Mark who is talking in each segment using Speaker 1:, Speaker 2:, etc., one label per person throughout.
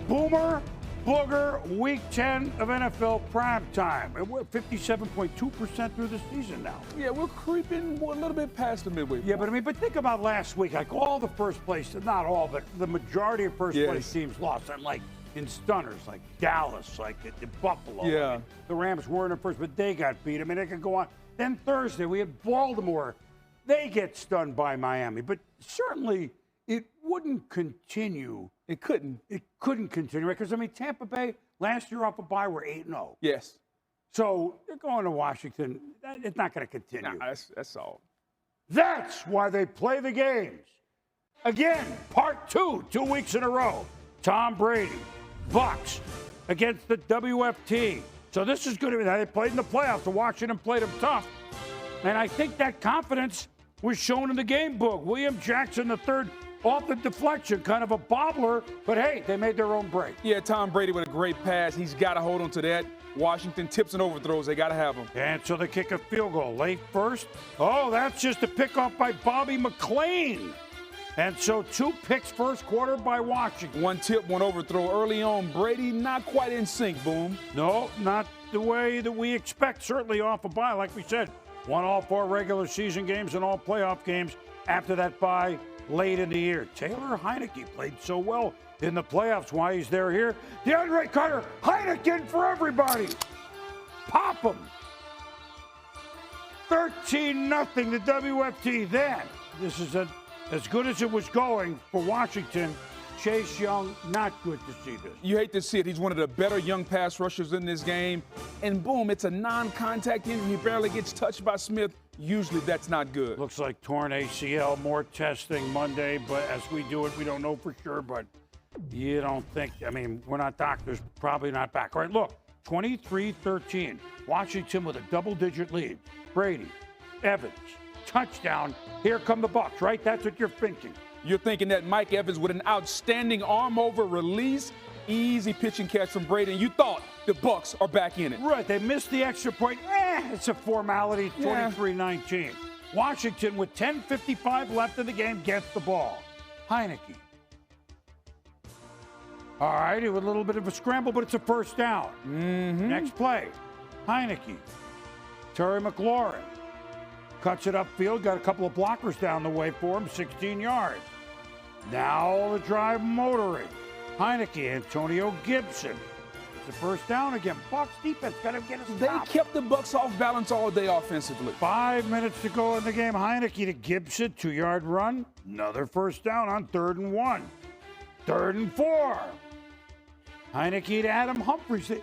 Speaker 1: Boomer, Booger, Week 10 of NFL Primetime. And we're 57.2% through the season now.
Speaker 2: Yeah, we're creeping a little bit past the midway point.
Speaker 1: Yeah, but think about last week. Like all the first place, not all, but the majority of first place teams lost. And like in stunners, like Dallas, like in Buffalo.
Speaker 2: Yeah.
Speaker 1: I mean, the Rams weren't at first, but they got beat. I mean, it could go on. Then Thursday, we had Baltimore. They get stunned by Miami. But certainly it wouldn't continue.
Speaker 2: It couldn't.
Speaker 1: It couldn't continue, right? Because, I mean, Tampa Bay, last year off a bye, were 8-0.
Speaker 2: Yes.
Speaker 1: So they're going to Washington. It's not going to continue.
Speaker 2: Nah, that's all.
Speaker 1: That's why they play the games. Again, part 2 weeks in a row. Tom Brady, Bucks against the WFT. So this is going to be how they played in the playoffs. So Washington played them tough. And I think that confidence was shown in the game book. William Jackson III off the deflection, kind of a bobbler, but hey, they made their own break.
Speaker 2: Yeah, Tom Brady with a great pass. He's got to hold on to that. Washington tips and overthrows. They got to have them.
Speaker 1: And so they kick a field goal late first. Oh, that's just a pick off by Bobby McClain. And so 2 picks first quarter by Washington.
Speaker 2: 1 tip, 1 overthrow early on. Brady not quite in sync, Boom.
Speaker 1: No, not the way that we expect. Certainly off a bye, like we said. Won all 4 regular season games and all playoff games after that bye late in the year. Taylor Heineke played so well in the playoffs. Why he's there here? DeAndre Carter, Heineken for everybody. Pop him. 13-0 the WFT. Then, this is as good as it was going for Washington. Chase Young, not good to see this.
Speaker 2: You hate to see it. He's one of the better young pass rushers in this game. And boom, it's a non-contact injury. He barely gets touched by Smith. Usually that's not good.
Speaker 1: Looks like torn ACL, more testing Monday, but as we do it, we don't know for sure, but you don't think, I mean, we're not doctors, probably not back. All right, look, 23-13, Washington with a double-digit lead. Brady, Evans, touchdown, here come the Bucks, right? That's what you're thinking.
Speaker 2: You're thinking that Mike Evans with an outstanding arm over release, easy pitch and catch from Brady, and you thought the Bucks are back in it.
Speaker 1: Right, they missed the extra point. It's a formality, 23-19. Washington with 10:55 left in the game gets the ball. Heineke. All right, with a little bit of a scramble, but it's a first down. Next play, Heineke. Terry McLaurin cuts it upfield, got a couple of blockers down the way for him, 16 yards. Now the drive motoring. Heineke, Antonio Gibson. It's a first down again. Bucks defense got to get a stop.
Speaker 2: They kept the Bucks off balance all day offensively.
Speaker 1: 5 minutes to go in the game. Heineke to Gibson, 2-yard run. Another first down on 3rd and 1. 3rd and 4. Heineke to Adam Humphries. They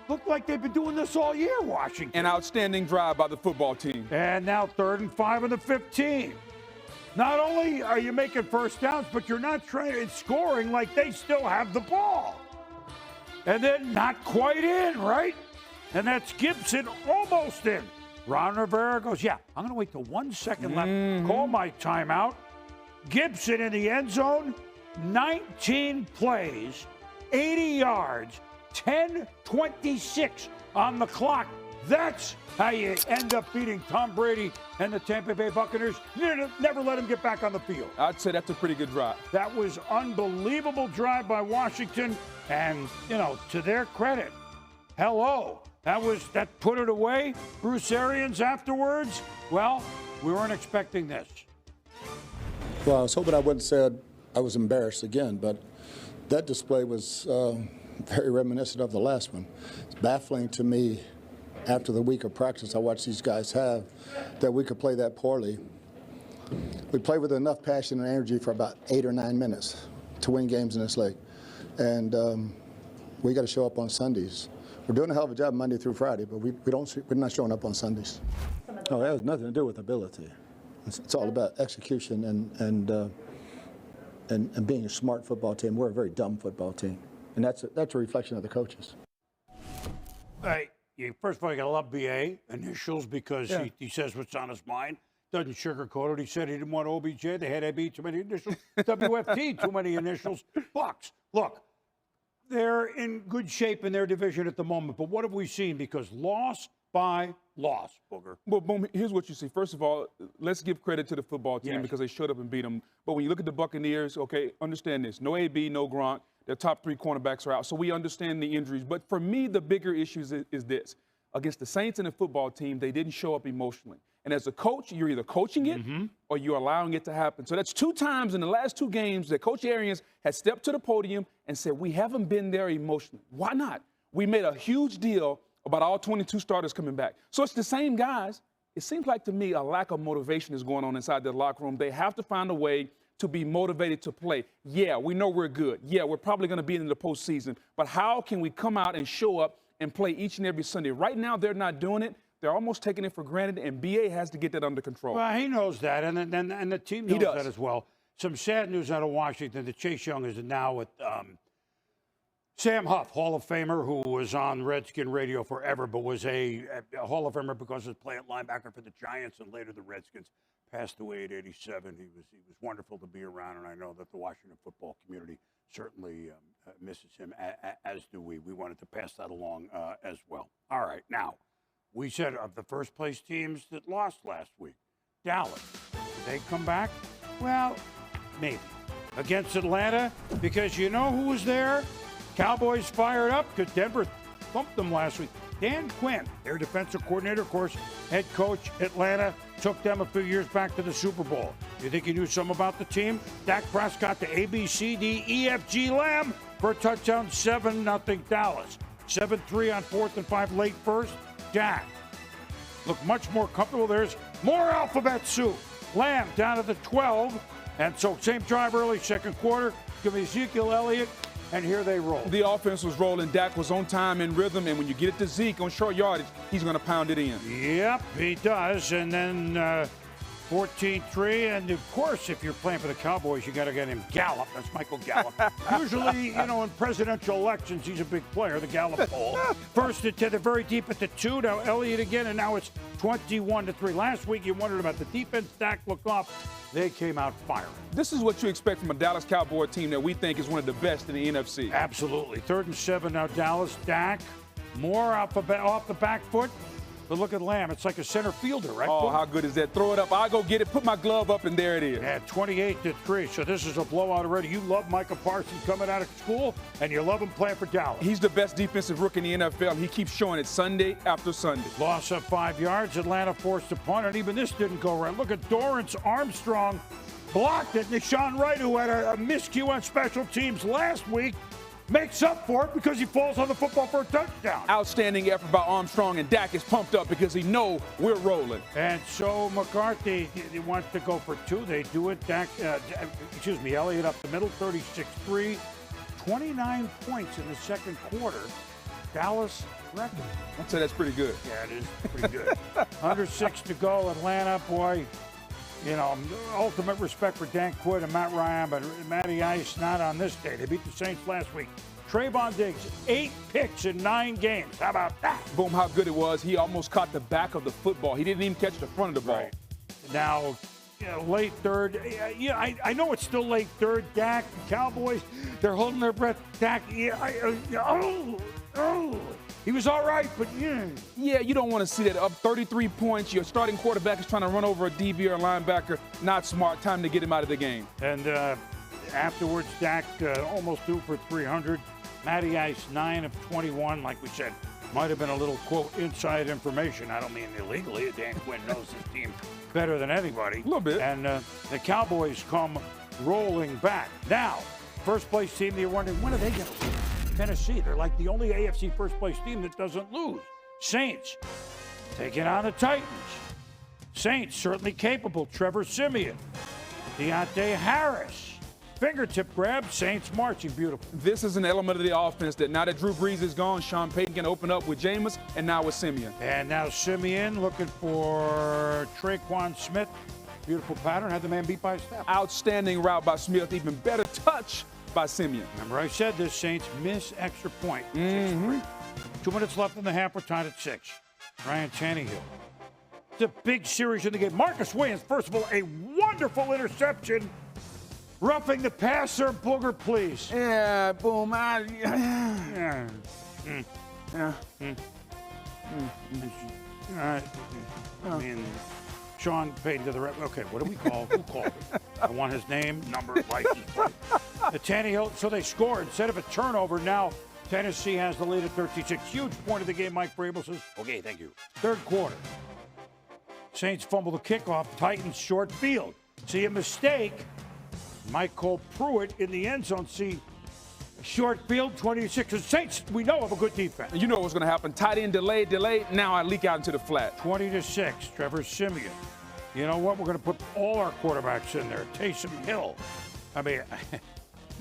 Speaker 1: look like they've been doing this all year, Washington.
Speaker 2: An outstanding drive by the football team.
Speaker 1: And now 3rd and 5 on the 15. Not only are you making first downs, but you're not scoring like they still have the ball. And then not quite in, right? And that's Gibson almost in. Ron Rivera goes, yeah, I'm going to wait till 1 second left. Call my timeout. Gibson in the end zone, 19 plays, 80 yards, 10:26 on the clock. That's how you end up beating Tom Brady and the Tampa Bay Buccaneers. You never let him get back on the field.
Speaker 2: I'd say that's a pretty good drive.
Speaker 1: That was unbelievable drive by Washington. And, you know, to their credit, hello. That put it away. Bruce Arians afterwards, well, we weren't expecting this.
Speaker 3: Well, I was hoping I wouldn't say I was embarrassed again, but that display was very reminiscent of the last one. It's baffling to me after the week of practice I watched these guys have that we could play that poorly. We played with enough passion and energy for about 8 or 9 minutes to win games in this league. And we got to show up on Sundays. We're doing a hell of a job Monday through Friday, but we're not showing up on Sundays. No, that has nothing to do with ability. It's all about execution and being a smart football team. We're a very dumb football team, and that's a reflection of the coaches.
Speaker 1: First of all, you got to love BA initials because he says what's on his mind. Doesn't sugarcoat it. He said he didn't want OBJ. They had AB, too many initials. WFT, too many initials. Bucks, look, they're in good shape in their division at the moment. But what have we seen? Because loss by loss, Booger.
Speaker 2: Well, boom, here's what you see. First of all, let's give credit to the football team because they showed up and beat them. But when you look at the Buccaneers, okay, understand this. No AB, no Gronk. Their top 3 cornerbacks are out. So we understand the injuries. But for me, the bigger issue is this. Against the Saints and the football team, they didn't show up emotionally. And as a coach, you're either coaching it or you're allowing it to happen. So that's 2 times in the last 2 games that Coach Arians has stepped to the podium and said, we haven't been there emotionally. Why not? We made a huge deal about all 22 starters coming back. So it's the same guys. It seems like to me a lack of motivation is going on inside the locker room. They have to find a way to be motivated to play. Yeah, we know we're good. Yeah, we're probably going to be in the postseason. But how can we come out and show up and play each and every Sunday? Right now, they're not doing it. They're almost taking it for granted, and BA has to get that under control.
Speaker 1: Well, he knows that, and the team knows that as well. Some sad news out of Washington that Chase Young is now with Sam Huff, Hall of Famer, who was on Redskin radio forever, but was a Hall of Famer because he was playing linebacker for the Giants and later the Redskins. Passed away at 87. He was wonderful to be around, and I know that the Washington football community certainly misses him, as do we. We wanted to pass that along as well. All right, now, we said of the first place teams that lost last week, Dallas. Did they come back? Well, maybe. Against Atlanta, because you know who was there? Cowboys fired up because Denver thumped them last week. Dan Quinn, their defensive coordinator, of course, head coach, Atlanta, took them a few years back to the Super Bowl. You think he knew something about the team? Dak Prescott to ABCDEFG Lamb for a touchdown, 7-0 Dallas. 7-3 on 4th and 5 late first. Dak looked much more comfortable. There's more alphabet soup. Lamb down to the 12. And so same drive early, second quarter. Give me Ezekiel Elliott. And here they roll.
Speaker 2: The offense was rolling. Dak was on time and rhythm. And when you get it to Zeke on short yardage, he's going to pound it in.
Speaker 1: Yep, he does. And then 14-3. And, of course, if you're playing for the Cowboys, you got to get him Gallup. That's Michael Gallup. Usually, in presidential elections, he's a big player, the Gallup poll. First to the very deep at the 2. Now Elliott again, and now it's 21-3. Last week, you wondered about the defense. Dak looked off. They came out firing.
Speaker 2: This is what you expect from a Dallas Cowboy team that we think is one of the best in the NFC.
Speaker 1: Absolutely. 3rd and 7 now, Dallas. Dak, more off the back foot. But look at Lamb. It's like a center fielder, right?
Speaker 2: Oh, how good is that? Throw it up. I'll go get it, put my glove up, and there it is.
Speaker 1: Yeah, 28-3. So this is a blowout already. You love Micah Parsons coming out of school, and you love him playing for Dallas.
Speaker 2: He's the best defensive rookie in the NFL. He keeps showing it Sunday after Sunday.
Speaker 1: Loss of 5 yards. Atlanta forced a punt, and even this didn't go right. Look at Dorrance Armstrong blocked it. Nishan Wright, who had a miscue on special teams last week, makes up for it because he falls on the football for a touchdown.
Speaker 2: Outstanding effort by Armstrong, and Dak is pumped up because he know we're rolling.
Speaker 1: And so McCarthy wants to go for 2. They do it. Elliott up the middle, 36-3. 29 points in the second quarter. Dallas record.
Speaker 2: I'd say that's pretty good.
Speaker 1: Yeah, it is pretty good. Under 6 to go. Atlanta, boy. Ultimate respect for Dan Quinn and Matt Ryan, but Matty Ice not on this day. They beat the Saints last week. Trayvon Diggs, 8 picks in 9 games. How about that?
Speaker 2: Boom, how good it was. He almost caught the back of the football. He didn't even catch the front of the ball.
Speaker 1: Right. Now, late third. I know it's still late third. Dak, Cowboys, they're holding their breath. Dak, he was all right, but
Speaker 2: Yeah, you don't want to see that. Up 33 points, your starting quarterback is trying to run over a DB or a linebacker. Not smart. Time to get him out of the game.
Speaker 1: And afterwards, Dak almost threw for 300. Matty Ice, 9 of 21. Like we said, might have been a little, quote, inside information. I don't mean illegally. Dan Quinn knows his team better than anybody.
Speaker 2: A little bit.
Speaker 1: And the Cowboys come rolling back. Now, first place team, you're wondering, when are they going to lose? Tennessee. They're like the only AFC first place team that doesn't lose. Saints taking on the Titans. Saints certainly capable. Trevor Siemian, Deontay Harris, fingertip grab. Saints marching beautiful.
Speaker 2: This is an element of the offense that now that Drew Brees is gone, Sean Payton can open up with Jameis and now with Siemian.
Speaker 1: And now Siemian looking for Traquan Smith. Beautiful pattern. Had the man beat by a step.
Speaker 2: Outstanding route by Smith. Even better touch by Siemian.
Speaker 1: Remember I said this, Saints miss extra point. 6-3. 2 minutes left in the half. We're tied at 6. Ryan Tannehill. It's a big series in the game. Marcus Williams, first of all, a wonderful interception. Roughing the passer. Booger, please.
Speaker 2: Yeah, boom. I
Speaker 1: mean, Sean Payton to the ref. Okay, what do we call? Who called it? I want his name, number, license plate. The Tannehill, so they score. Instead of a turnover, now Tennessee has the lead at 13-6. Huge point of the game, Mike Vrabel says. Okay, thank you. Third quarter. Saints fumble the kickoff. Titans short field. See a mistake. Michael Pruitt in the end zone. See short field, 26. The Saints, we know, have a good defense.
Speaker 2: You know what's going to happen. Tight end delayed. Now I leak out into the flat.
Speaker 1: 20-6. Trevor Siemian. You know what? We're going to put all our quarterbacks in there. Taysom Hill. I mean,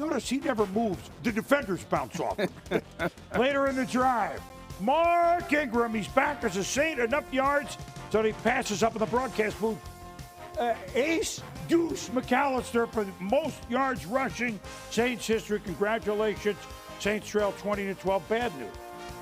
Speaker 1: notice he never moves. The defenders bounce off him. Later in the drive, Mark Ingram. He's back as a Saint. Enough yards so he passes up in the broadcast booth. Ace Deuce McAllister for the most yards rushing. Saints history. Congratulations. Saints trail 20-12. Bad news.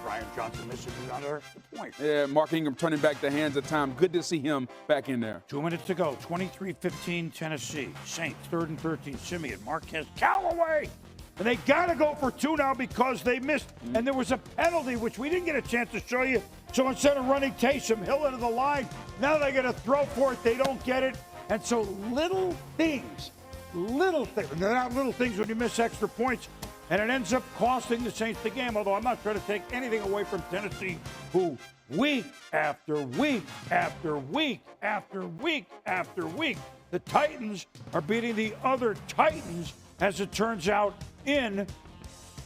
Speaker 1: Brian Johnson missing another point.
Speaker 2: Yeah, Mark Ingram turning back the hands of time. Good to see him back in there.
Speaker 1: 2 minutes to go. 23-15 Tennessee. Saints 3rd and 13. Simeon. Marquez Callaway. And they got to go for 2 now because they missed. And there was a penalty, which we didn't get a chance to show you. So instead of running Taysom Hill into the line, now they got to throw for it. They don't get it. And so little things. They're not little things when you miss extra points. And it ends up costing the Saints the game, although I'm not trying to take anything away from Tennessee, who week after week after week after week after week, the Titans are beating the other Titans, as it turns out, in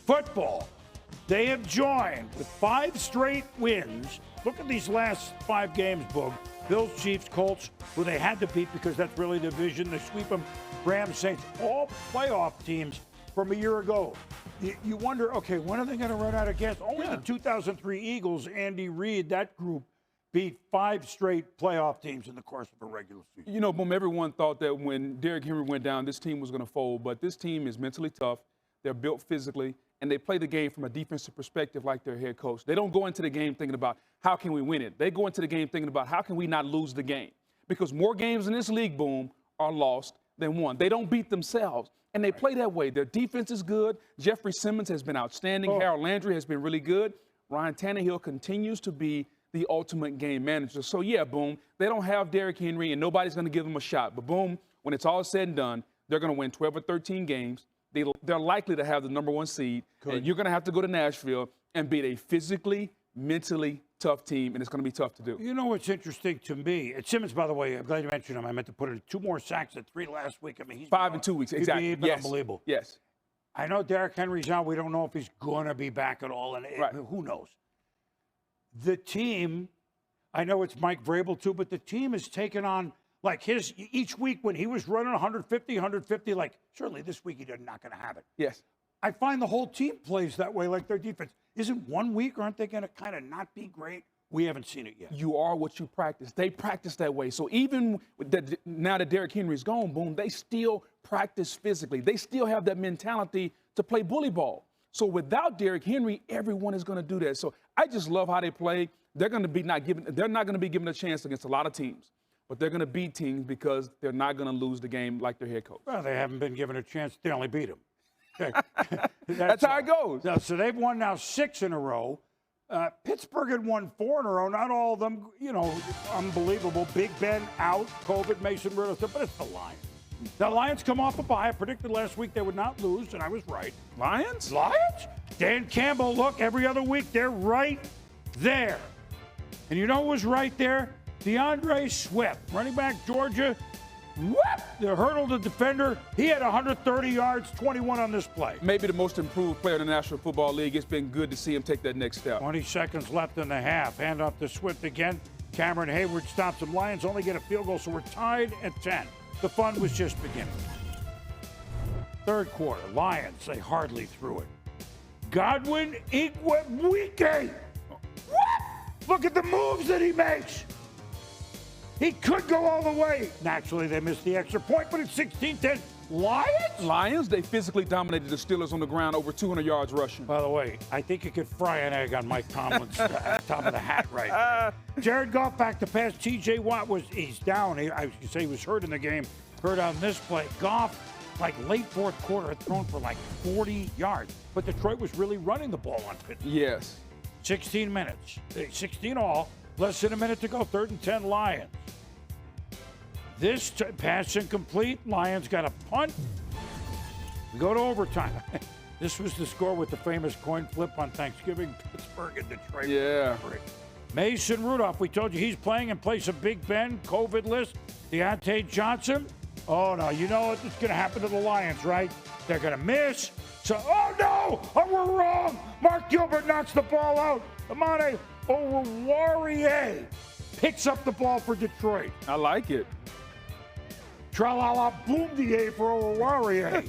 Speaker 1: football. They have joined with 5 straight wins. Look at these last 5 games, Boog. Bills, Chiefs, Colts, who they had to beat because that's really the division. They sweep them. Rams, Saints, all playoff teams from a year ago. You wonder, okay, when are they going to run out of gas? Only the 2003 Eagles, Andy Reid, that group, beat 5 straight playoff teams in the course of a regular season.
Speaker 2: You know, Boom, everyone thought that when Derrick Henry went down, this team was going to fold. But this team is mentally tough. They're built physically. And they play the game from a defensive perspective like their head coach. They don't go into the game thinking about how can we win it. They go into the game thinking about how can we not lose the game. Because more games in this league, Boom, are lost than won. They don't beat themselves. And they play that way. Their defense is good. Jeffrey Simmons has been outstanding. Harold Landry has been really good. Ryan Tannehill continues to be the ultimate game manager. So, yeah, Boom, they don't have Derrick Henry, and nobody's going to give them a shot. But, Boom, when it's all said and done, they're going to win 12 or 13 games. They're likely to have the number 1 seed. And you're going to have to go to Nashville and beat a physically, mentally tough team, and it's going to be tough to do.
Speaker 1: You know what's interesting to me? And Simmons, by the way, I'm glad you mentioned him. I meant to put in 2 more sacks at 3 last week. I mean, he's
Speaker 2: 5 in 2 weeks, exactly.
Speaker 1: He's been unbelievable.
Speaker 2: Yes.
Speaker 1: I know Derrick Henry's out. We don't know if he's going to be back at all, and who knows? The team, I know it's Mike Vrabel too, but the team has taken on, like each week when he was running 150, like certainly this week he's not going to have it.
Speaker 2: Yes.
Speaker 1: I find the whole team plays that way, like their defense. Isn't 1 week, aren't they going to kind of not be great? We haven't seen it yet.
Speaker 2: You are what you practice. They practice that way. So even now that Derrick Henry's gone, Boom, they still practice physically. They still have that mentality to play bully ball. So without Derrick Henry, everyone is going to do that. So I just love how they play. They're not going to be given a chance against a lot of teams. But they're going to beat teams because they're not going to lose the game like their head coach.
Speaker 1: Well, they haven't been given a chance. They only beat them.
Speaker 2: That's how it goes.
Speaker 1: So they've won now 6 in a row. Pittsburgh had won 4 in a row. Not all of them, unbelievable. Big Ben out, COVID, Mason Rudolph, but it's the Lions. The Lions come off a bye. I predicted last week they would not lose, and I was right.
Speaker 2: Lions?
Speaker 1: Dan Campbell, look, every other week they're right there. And you know who was right there? DeAndre Swift, running back, Georgia. The hurdle to defender. He had 130 yards, 21 on this play.
Speaker 2: Maybe the most improved player in the National Football League. It's been good to see him take that next step.
Speaker 1: 20 seconds left in the half. Hand off to Swift again. Cameron Hayward stops him. Lions only get a field goal, so we're tied at 10. The fun was just beginning. Third quarter, Lions, they hardly threw it. Godwin Igwebuike. What? Look at the moves that he makes. He could go all the way. Naturally, they missed the extra point, but it's 16-10.
Speaker 2: Lions, they physically dominated the Steelers on the ground, over 200 yards rushing.
Speaker 1: By the way, I think you could fry an egg on Mike Tomlin's top of the hat right now. Jared Goff back to pass. T.J. Watt he's down. I should say he was hurt in the game. Hurt on this play. Goff, like late fourth quarter, had thrown for like 40 yards. But Detroit was really running the ball on Pittsburgh.
Speaker 2: Yes.
Speaker 1: 16 minutes. 16 all. Less than a minute to go. 3rd and 10 Lions. This pass incomplete. Lions got a punt. We go to overtime. This was the score with the famous coin flip on Thanksgiving. Pittsburgh and Detroit.
Speaker 2: Yeah.
Speaker 1: Mason Rudolph, we told you he's playing in place of Big Ben, COVID list. Deontay Johnson. Oh, no, you know what's going to happen to the Lions, right? They're going to miss. So, oh, no, we're wrong. Mark Gilbert knocks the ball out. Amane Oruwariye picks up the ball for Detroit.
Speaker 2: I like it.
Speaker 1: Tra-la-la boom-die for Oruwariye.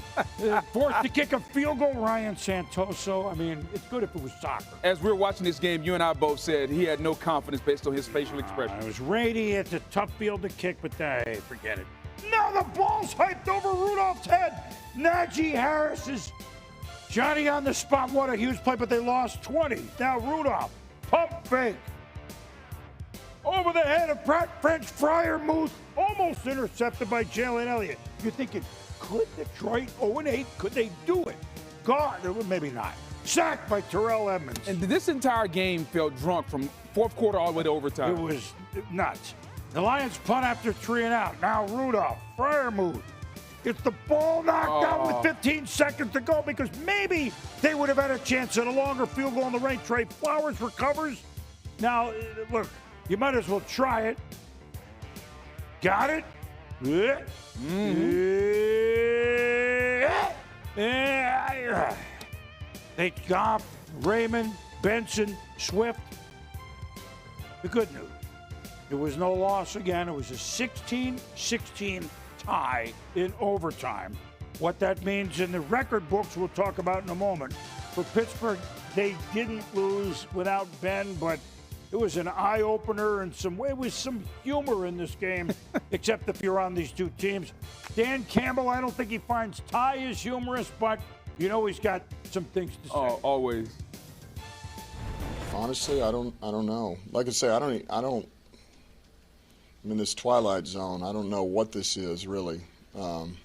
Speaker 1: Forced to kick a field goal, Ryan Santoso. I mean, it's good if it was soccer.
Speaker 2: As we were watching this game, you and I both said he had no confidence based on his facial expression.
Speaker 1: It was Rady. It's a tough field to kick, but hey, forget it. Now the ball's hyped over Rudolph's head. Najee Harris is Johnny on the spot. What a huge play, but they lost 20. Now Rudolph, pump fake. Over the head of French Fryermuth, almost intercepted by Jalen Elliott. You're thinking, could Detroit 0-8? Could they do it? God, maybe not. Sacked by Terrell Edmonds.
Speaker 2: And this entire game felt drunk from fourth quarter all the way to overtime.
Speaker 1: It was nuts. The Lions punt after 3 and out. Now Rudolph, Fryermuth. It's the ball knocked out with 15 seconds to go because maybe they would have had a chance at a longer field goal in the rain. Trey Flowers recovers. Now, look, you might as well try it. Got it? They Goff, Raymond, Benson, Swift. The good news. There was no loss again. It was a 16-16 tie in overtime. What that means in the record books, we'll talk about in a moment. For Pittsburgh, they didn't lose without Ben, but it was an eye-opener and it was some humor in this game, except if you're on these two teams. Dan Campbell, I don't think he finds Ty as humorous, but you know he's got some things to say.
Speaker 2: Oh, always.
Speaker 3: Honestly, I don't know. Like I say, I'm in this twilight zone. I don't know what this is really. And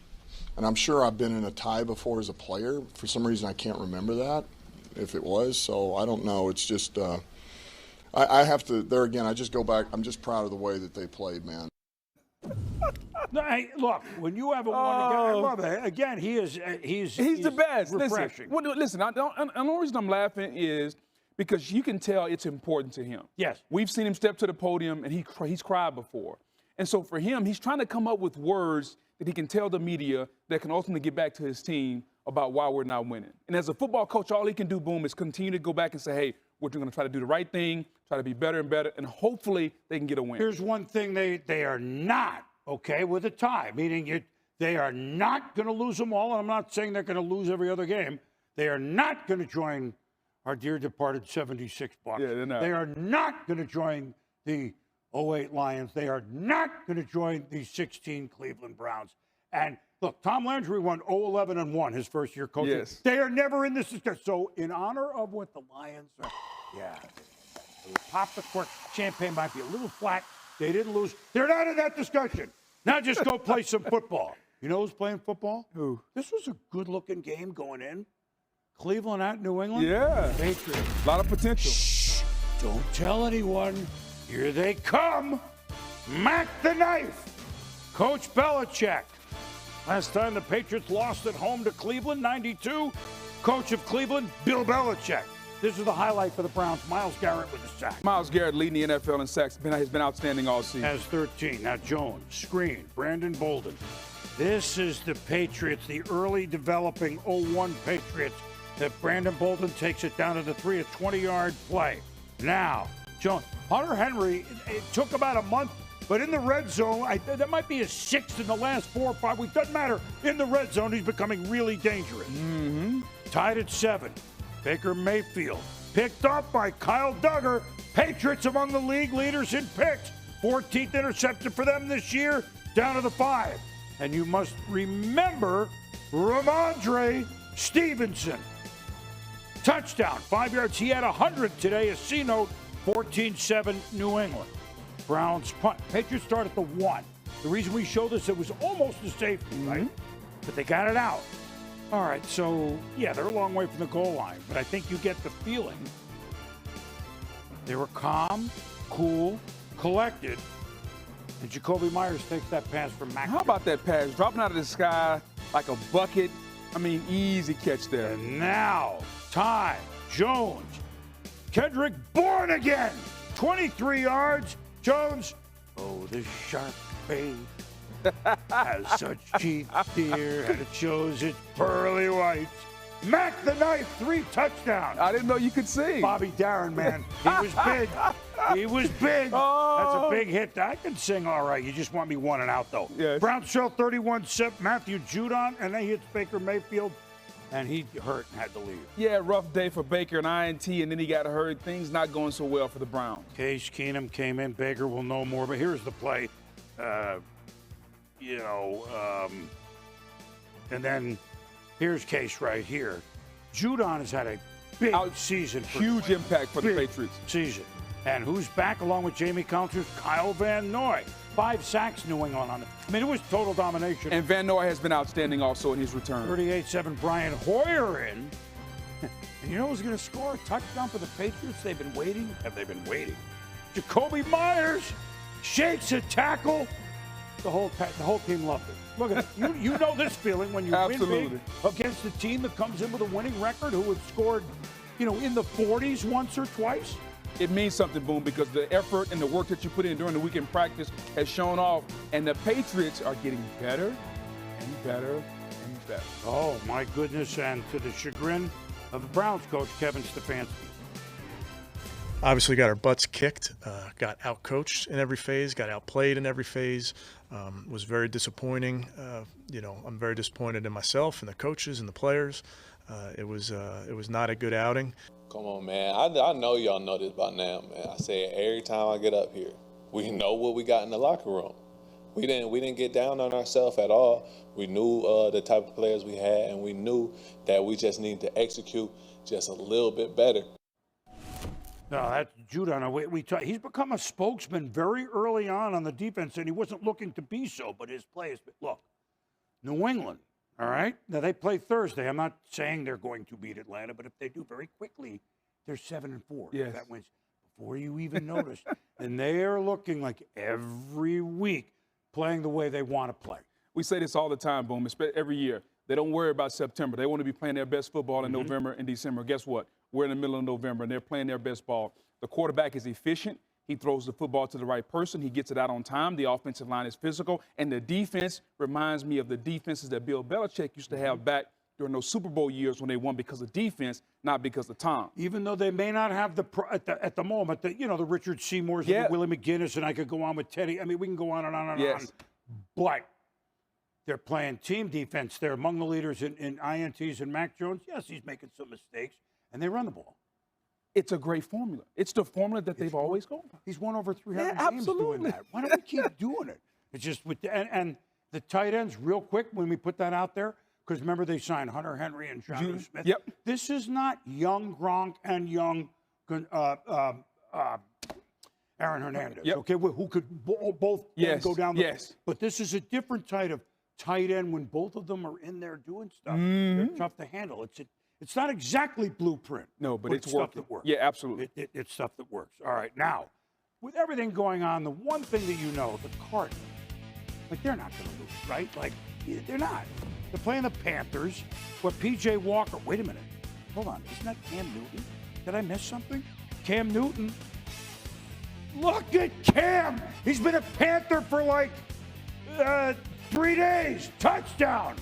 Speaker 3: I'm sure I've been in a tie before as a player. For some reason, I can't remember that, if it was. So I don't know. It's just, I have to, there again, I just go back. I'm just proud of the way that they played, man.
Speaker 1: No, hey, look, when you have a one I love it. Again, he's
Speaker 2: the best.
Speaker 1: Refreshing.
Speaker 2: Listen, the only reason I'm laughing is because you can tell it's important to him.
Speaker 1: Yes.
Speaker 2: We've seen him step to the podium, and he's cried before. And so for him, he's trying to come up with words that he can tell the media that can ultimately get back to his team about why we're not winning. And as a football coach, all he can do, boom, is continue to go back and say, hey, we're going to try to do the right thing, try to be better and better, and hopefully they can get a win.
Speaker 1: Here's one thing they are not okay with a tie, meaning they are not going to lose them all, and I'm not saying they're going to lose every other game. They are not going to join our dear departed 76 Bucks.
Speaker 2: Yeah, they're not.
Speaker 1: They are not going to join the 08 Lions. They are not going to join the 16 Cleveland Browns. And look, Tom Landry won 0-11-1 his first year coaching.
Speaker 2: Yes.
Speaker 1: They are never in this discussion. So in honor of what the Lions are, they pop the cork. Champagne might be a little flat. They didn't lose. They're not in that discussion. Now just go play some football. You know who's playing football?
Speaker 2: Who?
Speaker 1: This was a good-looking game going in. Cleveland at New England.
Speaker 2: Yeah.
Speaker 1: Patriots.
Speaker 2: A lot of potential.
Speaker 1: Shh. Don't tell anyone. Here they come. Mac the Knife. Coach Belichick. Last time the Patriots lost at home to Cleveland, 92. Coach of Cleveland, Bill Belichick. This is the highlight for the Browns. Myles Garrett with a sack.
Speaker 2: Myles Garrett leading the NFL in sacks. Has been outstanding all season.
Speaker 1: Has 13. Now Jones, screen, Brandon Bolden. This is the Patriots, the early developing 0-1 Patriots. That Brandon Bolden takes it down to the 3, a 20-yard play. Now, Jones, Hunter Henry, it took about a month, but in the red zone, that might be his 6th in the last 4 or 5 weeks. Doesn't matter. In the red zone, he's becoming really dangerous.
Speaker 2: Mm-hmm.
Speaker 1: Tied at 7. Baker Mayfield picked up by Kyle Duggar. Patriots among the league leaders in picks. 14th interception for them this year, down to the 5. And you must remember Ramondre Stevenson. Touchdown, 5 yards. He had 100 today. A C-note, 14-7 New England. Browns punt. Patriots start at the 1. The reason we show this, it was almost a safety, right? But they got it out. All right, so, yeah, they're a long way from the goal line, but I think you get the feeling they were calm, cool, collected, And Jacoby Myers takes that pass from Mac.
Speaker 2: How about that pass? Dropping out of the sky like a bucket. I mean, easy catch there.
Speaker 1: And now, time, Jones. Kendrick born again. 23 yards. Jones. Oh, the sharp face has such teeth, dear, and it shows its pearly whites. Mac the Knife, 3 touchdowns.
Speaker 2: I didn't know you could sing.
Speaker 1: Bobby Darin, man. He was big. He was big.
Speaker 2: Oh.
Speaker 1: That's a big hit. I can sing all right. You just want me 1 and out, though.
Speaker 2: Yes.
Speaker 1: Browns show 31-7. Matthew Judon, and then he hits Baker Mayfield, and he hurt and had to leave.
Speaker 2: Yeah, rough day for Baker, an INT, and then he got hurt. Things not going so well for the Browns.
Speaker 1: Case Keenum came in. Baker will know more, but here's the play. And then here's Case right here. Judon has had a big season.
Speaker 2: Huge impact for the Patriots.
Speaker 1: Season. And who's back along with Jamie Counters? Kyle Van Noy. 5 sacks New England on it. I mean, it was total domination.
Speaker 2: And Van Noy has been outstanding also in his return.
Speaker 1: 38-7, Brian Hoyer in. And you know who's going to score a touchdown for the Patriots? They've been waiting. Have they been waiting? Jacoby Myers shakes a tackle. The whole team loved it. Look at it. You know this feeling when you win big against a team that comes in with a winning record who had scored, in the 40s once or twice.
Speaker 2: It means something, Boom, because the effort and the work that you put in during the weekend practice has shown off, and the Patriots are getting better and better and better.
Speaker 1: Oh, my goodness, and to the chagrin of the Browns coach, Kevin Stefanski.
Speaker 4: Obviously got our butts kicked, got outcoached in every phase, got outplayed in every phase. Was very disappointing. I'm very disappointed in myself and the coaches and the players. It was not a good outing.
Speaker 5: Come on, man. I know y'all know this by now, man. I say it every time I get up here. We know what we got in the locker room. We didn't get down on ourselves at all. We knew the type of players we had, and we knew that we just needed to execute just a little bit better.
Speaker 1: No, that's Judon. He's become a spokesman very early on the defense, and he wasn't looking to be so, but his play has been. Look, New England, all right? Now, they play Thursday. I'm not saying they're going to beat Atlanta, but if they do very quickly, they're 7-4.
Speaker 2: Yes.
Speaker 1: That wins before you even notice. And they are looking like every week playing the way they want to play.
Speaker 2: We say this all the time, Boom, every year. They don't worry about September. They want to be playing their best football in November and December. Guess what? We're in the middle of November, and they're playing their best ball. The quarterback is efficient. He throws the football to the right person. He gets it out on time. The offensive line is physical. And the defense reminds me of the defenses that Bill Belichick used to have back during those Super Bowl years when they won because of defense, not because of time.
Speaker 1: Even though they may not have at the moment, the Richard Seymours and the Willie McGinnis, and I could go on with Teddy. I mean, we can go on and on and on. But they're playing team defense. They're among the leaders in INTs, and Mac Jones, yes, he's making some mistakes, and they run the ball.
Speaker 2: It's a great formula. It's the formula that they've always gone by.
Speaker 1: He's won over 300 games doing that. Why don't we keep doing it? It's just and the tight ends, real quick, when we put that out there, because remember they signed Hunter Henry and Jonnu Smith.
Speaker 2: Yep.
Speaker 1: This is not young Gronk and young Aaron Hernandez, okay, who could both go down the But this is a different type of tight end when both of them are in there doing stuff. They're tough to handle. It's not exactly blueprint.
Speaker 2: No, but it's
Speaker 1: stuff
Speaker 2: working.
Speaker 1: that works.
Speaker 2: Yeah, absolutely.
Speaker 1: It's stuff that works. All right, now, with everything going on, the one thing that you know, the Cardinals, they're not going to lose, right? They're not. They're playing the Panthers. P.J. Walker. Wait a minute. Hold on. Isn't that Cam Newton? Did I miss something? Cam Newton. Look at Cam. He's been a Panther for 3 days. Touchdown.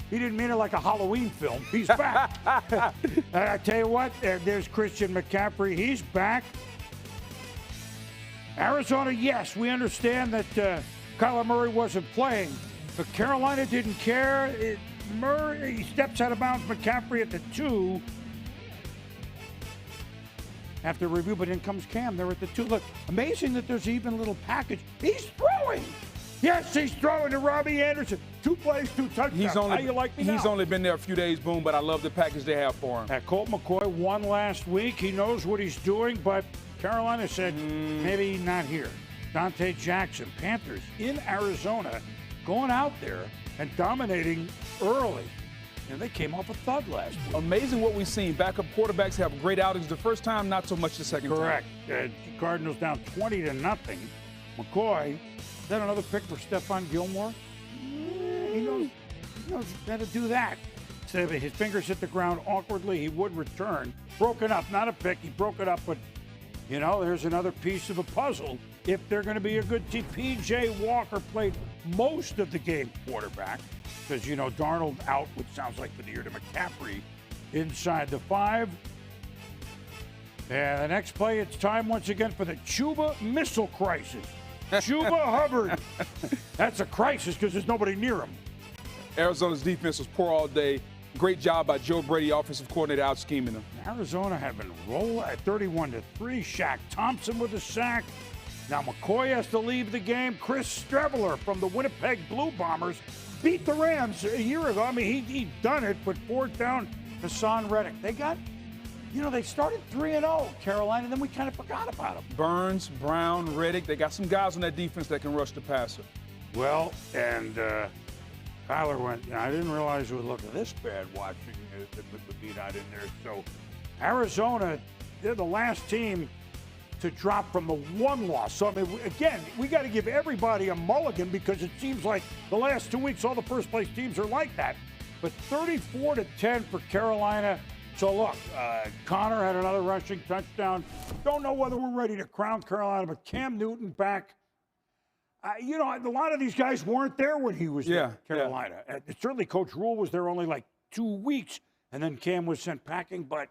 Speaker 1: He didn't mean it like a Halloween film. He's back. I tell you what, there's Christian McCaffrey. He's back. Arizona, yes, we understand that Kyler Murray wasn't playing, but Carolina didn't care. Murray steps out of bounds. McCaffrey at the 2. After review, but in comes Cam. They're at the 2. Look, amazing that there's even a little package. He's throwing. Yes, he's throwing to Robbie Anderson. 2 plays, 2 touchdowns. How you like me now?
Speaker 2: He's only been there a few days, Boom, but I love the package they have for him.
Speaker 1: Colt McCoy won last week. He knows what he's doing, but Carolina said maybe not here. Dante Jackson, Panthers in Arizona, going out there and dominating early. And they came off a thud last week.
Speaker 2: Amazing what we've seen. Backup quarterbacks have great outings the first time, not so much the second
Speaker 1: Correct.
Speaker 2: time.
Speaker 1: Cardinals down 20-0. McCoy, is that another pick for Stephon Gilmore? He knows how to do that. So if his fingers hit the ground awkwardly, he would return. Broken up, not a pick. He broke it up, but, there's another piece of a puzzle. If they're going to be a good team, P.J. Walker played most of the game quarterback because, Darnold out, which sounds like for the year to McCaffrey inside the 5. And the next play, it's time once again for the Chuba missile crisis. Chuba Hubbard. That's a crisis because there's nobody near him.
Speaker 2: Arizona's defense was poor all day. Great job by Joe Brady, offensive coordinator, out scheming them.
Speaker 1: Arizona have been rolling at 31-3. Shaq Thompson with a sack. Now McCoy has to leave the game. Chris Streveler from the Winnipeg Blue Bombers beat the Rams a year ago. I mean, he done it, but 4th down, Hassan Reddick. They got, they started 3-0, Carolina, and then we kind of forgot about them.
Speaker 2: Burns, Brown, Reddick, they got some guys on that defense that can rush the passer.
Speaker 1: Well, and Kyler went, I didn't realize it would look this bad watching the beat out in there. So Arizona, they're the last team to drop from the 1 loss. So, I mean, again, we got to give everybody a mulligan because it seems like the last 2 weeks, all the first-place teams are like that. But 34-10 for Carolina. So, look, Connor had another rushing touchdown. Don't know whether we're ready to crown Carolina, but Cam Newton back. A lot of these guys weren't there when he was there, Carolina. Yeah. Certainly, Coach Rule was there only like 2 weeks, and then Cam was sent packing, but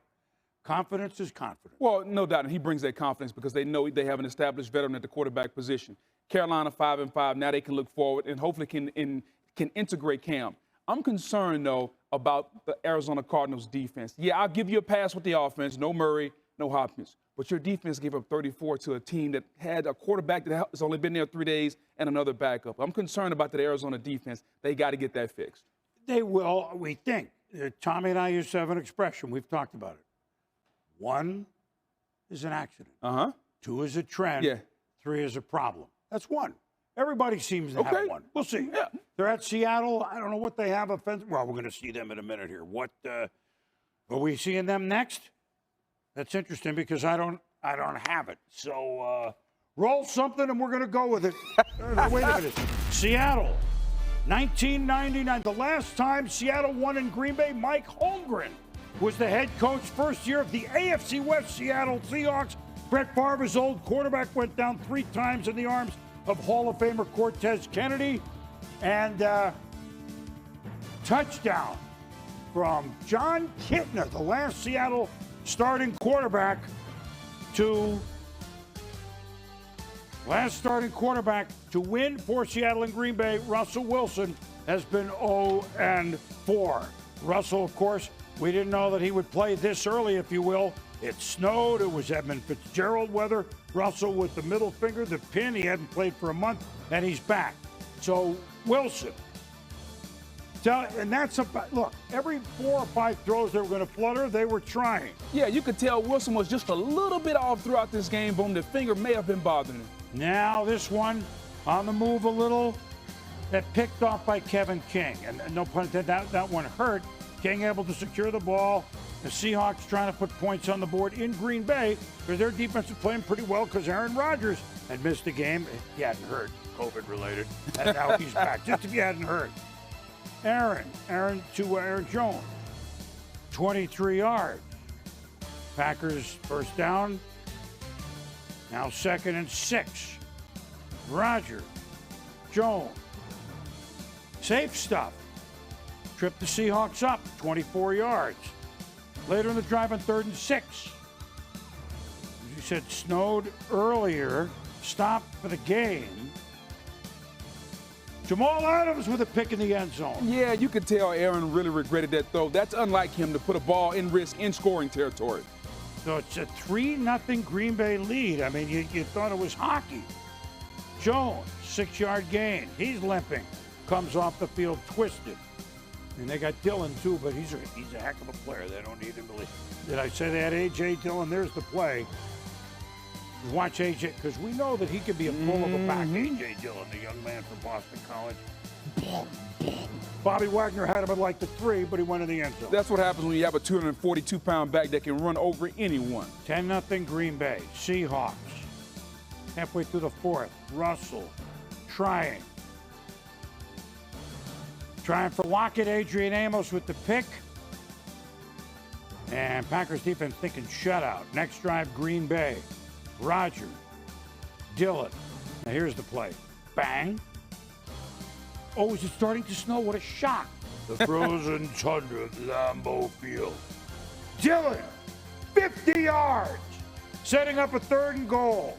Speaker 1: confidence is confidence.
Speaker 2: Well, no doubt, and he brings that confidence because they know they have an established veteran at the quarterback position. Carolina 5-5. Now they can look forward and hopefully can integrate Cam. I'm concerned, though, about the Arizona Cardinals defense. Yeah, I'll give you a pass with the offense. No Murray, no Hopkins. But your defense gave up 34 to a team that had a quarterback that has only been there 3 days and another backup. I'm concerned about the Arizona defense. They got to get that fixed.
Speaker 1: They will, we think. Tommy and I used to have an expression. We've talked about it. 1 is an accident. 2 is a trend. 3 is a problem. That's 1. Everybody seems to have 1. We'll see. Yeah. They're at Seattle. I don't know what they have offensive. Well, we're going to see them in a minute here. What are we seeing them next? That's interesting because I don't have it. So roll something and we're going to go with it. Wait a minute. Seattle, 1999. The last time Seattle won in Green Bay, Mike Holmgren was the head coach, first year of the AFC West Seattle Seahawks. Brett Favre's old quarterback went down 3 times in the arms of Hall of Famer Cortez Kennedy. And touchdown from John Kitna, the last Seattle starting quarterback to win for Seattle and Green Bay. Russell Wilson has been 0-4. Russell, of course, we didn't know that he would play this early, if you will. It snowed. It was Edmund Fitzgerald weather. Russell with the middle finger, the pin. He hadn't played for a month, and he's back. So Wilson. And that's about, look, every 4 or 5 throws they were going to flutter, they were trying.
Speaker 2: Yeah, you could tell Wilson was just a little bit off throughout this game. Boom, the finger may have been bothering him.
Speaker 1: Now this one on the move a little, that picked off by Kevin King. And no pun intended, that one hurt. King able to secure the ball. The Seahawks trying to put points on the board in Green Bay because their defense is playing pretty well because Aaron Rodgers had missed a game. He hadn't hurt, COVID related, and now he's back. Just if you hadn't heard. Aaron to Aaron Jones, 23 yards. Packers first down. Now 2nd and 6. Rodgers, Jones, safe stuff. Tripped the Seahawks up, 24 yards. Later in the drive on 3rd and 6. As you said, snowed earlier. Stop for the game. Jamal Adams with a pick in the end zone.
Speaker 2: Yeah, you could tell Aaron really regretted that throw. That's unlike him to put a ball in risk in scoring territory.
Speaker 1: So it's a 3-0 Green Bay lead. I mean, you thought it was hockey. Jones, 6-yard gain. He's limping. Comes off the field twisted. And they got Dillon, too, but he's a heck of a player. They don't need him to leave. Did I say they had A.J. Dillon? There's the play. is watch AJ, because we know that he can be a full of a back. AJ Dillon, the young man from Boston College. Bobby Wagner had him at like the 3, but he went in the end zone.
Speaker 2: That's what happens when you have a 242-pound back that can run over anyone.
Speaker 1: 10-0 Green Bay. Seahawks. Halfway through the 4th. Russell trying for Lockett. Adrian Amos with the pick. And Packers defense thinking shutout. Next drive, Green Bay. Rodgers. Dillon. Now here's the play. Bang. Oh, is it starting to snow? What a shock. The frozen tundra of Lambeau Field. Dillon, 50 yards, setting up a 3rd and goal.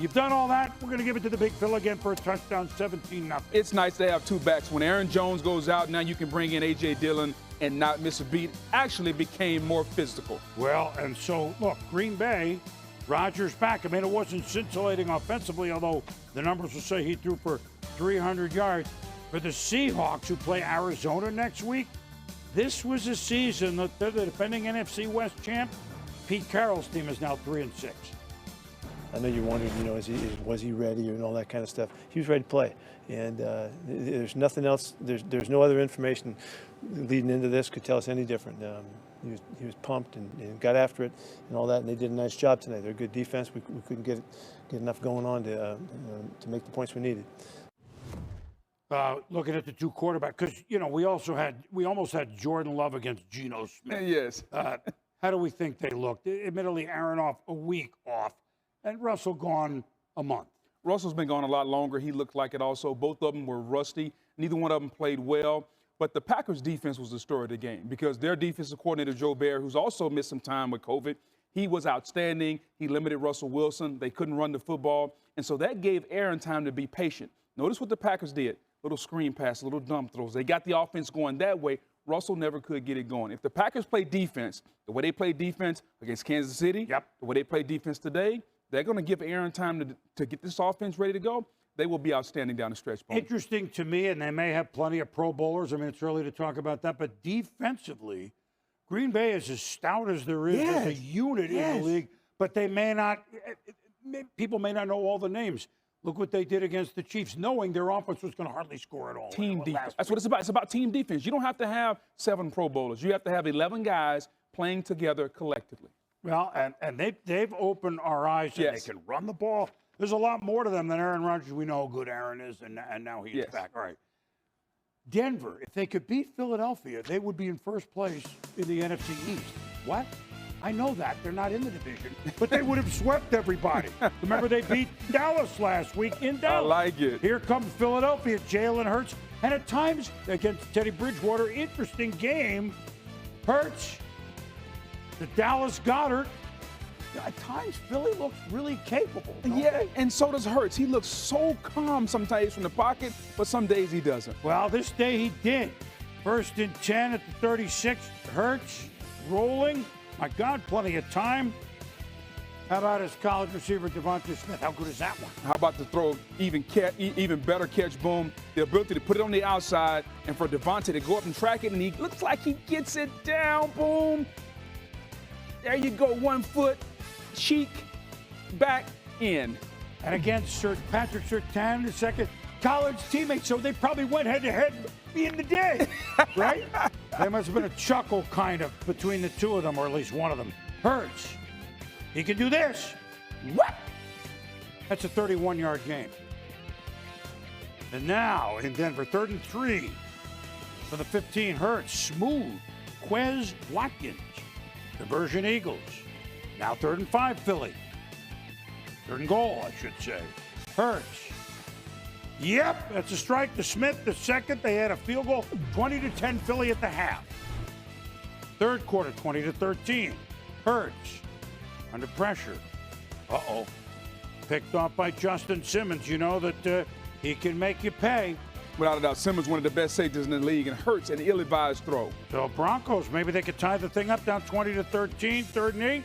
Speaker 1: You've done all that. We're going to give it to the Big Phil again for a touchdown, 17-0.
Speaker 2: It's nice to have 2 backs. When Aaron Jones goes out, now you can bring in A.J. Dillon and not miss a beat. Actually became more physical.
Speaker 1: Well, and so, look, Green Bay, Rodgers back. I mean, it wasn't scintillating offensively, although the numbers will say he threw for 300 yards. For the Seahawks, who play Arizona next week, this was a season that they're the defending NFC West champ. Pete Carroll's team is now 3-6.
Speaker 6: I know you're wondering, was he ready and all that kind of stuff. He was ready to play, and there's nothing else. There's no other information leading into this could tell us any different. He was pumped and got after it and all that, and they did a nice job tonight. They're a good defense. We couldn't get enough going on to make the points we needed.
Speaker 1: Looking at the 2 quarterbacks, because we almost had Jordan Love against Geno Smith.
Speaker 2: Yes.
Speaker 1: How do we think they looked? Admittedly, Aaron off a week off, and Russell gone a month.
Speaker 2: Russell's been gone a lot longer. He looked like it also. Both of them were rusty. Neither one of them played well. But the Packers' defense was the story of the game because their defensive coordinator, Joe Barry, who's also missed some time with COVID, he was outstanding. He limited Russell Wilson. They couldn't run the football. And so that gave Aaron time to be patient. Notice what the Packers did. Little screen pass, little dump throws. They got the offense going that way. Russell never could get it going. If the Packers play defense, the way they played defense against Kansas City, the way they play defense today, they're going to give Aaron time to get this offense ready to go. They will be outstanding down the stretch.
Speaker 1: Interesting to me, and they may have plenty of Pro Bowlers. I mean, it's early to talk about that. But defensively, Green Bay is as stout as there is as a unit in the league. But they may not – people may not know all the names. Look what they did against the Chiefs, knowing their offense was going to hardly score at all.
Speaker 2: Team defense. That's what it's about. It's about team defense. You don't have to have 7 Pro Bowlers. You have to have 11 guys playing together collectively.
Speaker 1: Well, and they've opened our eyes, and they can run the ball. There's a lot more to them than Aaron Rodgers. We know how good Aaron is, and now he's back. All right. Denver, if they could beat Philadelphia, they would be in first place in the NFC East. What? I know that. They're not in the division, but they would have swept everybody. Remember, they beat Dallas last week in Dallas.
Speaker 2: I like it.
Speaker 1: Here comes Philadelphia, Jalen Hurts, and at times against Teddy Bridgewater, interesting game. Hurts, the Dallas Goddard. At times, Philly looks really capable.
Speaker 2: Yeah, and so does Hurts. He looks so calm sometimes from the pocket, but some days he doesn't.
Speaker 1: Well, this day he did. 1st and 10 at the 36. Hurts rolling. My God, plenty of time. How about his college receiver, Devontae Smith? How good is that one?
Speaker 2: How about the throw? Even better catch, boom. The ability to put it on the outside and for Devontae to go up and track it, and he looks like he gets it down, boom. There you go, 1 foot, cheek, back, in.
Speaker 1: And against Sir Patrick Surtain, the second college teammate, so they probably went head-to-head in the day, right? There must have been a chuckle kind of between the two of them, or at least one of them. Hurts. He can do this. What? That's a 31-yard game. And now in Denver, 3rd and 3 for the 15. Hurts. Smooth. Quez Watkins. Conversion Eagles. Now 3rd and 5, Philly. 3rd and goal, I should say. Hurts. Yep, that's a strike to Smith. The second, they had a field goal, 20-10 Philly at the half. 3rd quarter, 20-13. Hurts under pressure. Uh-oh. Picked off by Justin Simmons. You know that he can make you pay.
Speaker 2: Without a doubt, Simmons, one of the best safeties in the league, and Hurts an ill-advised throw.
Speaker 1: So Broncos, maybe they could tie the thing up down 20-13, 3rd and 8.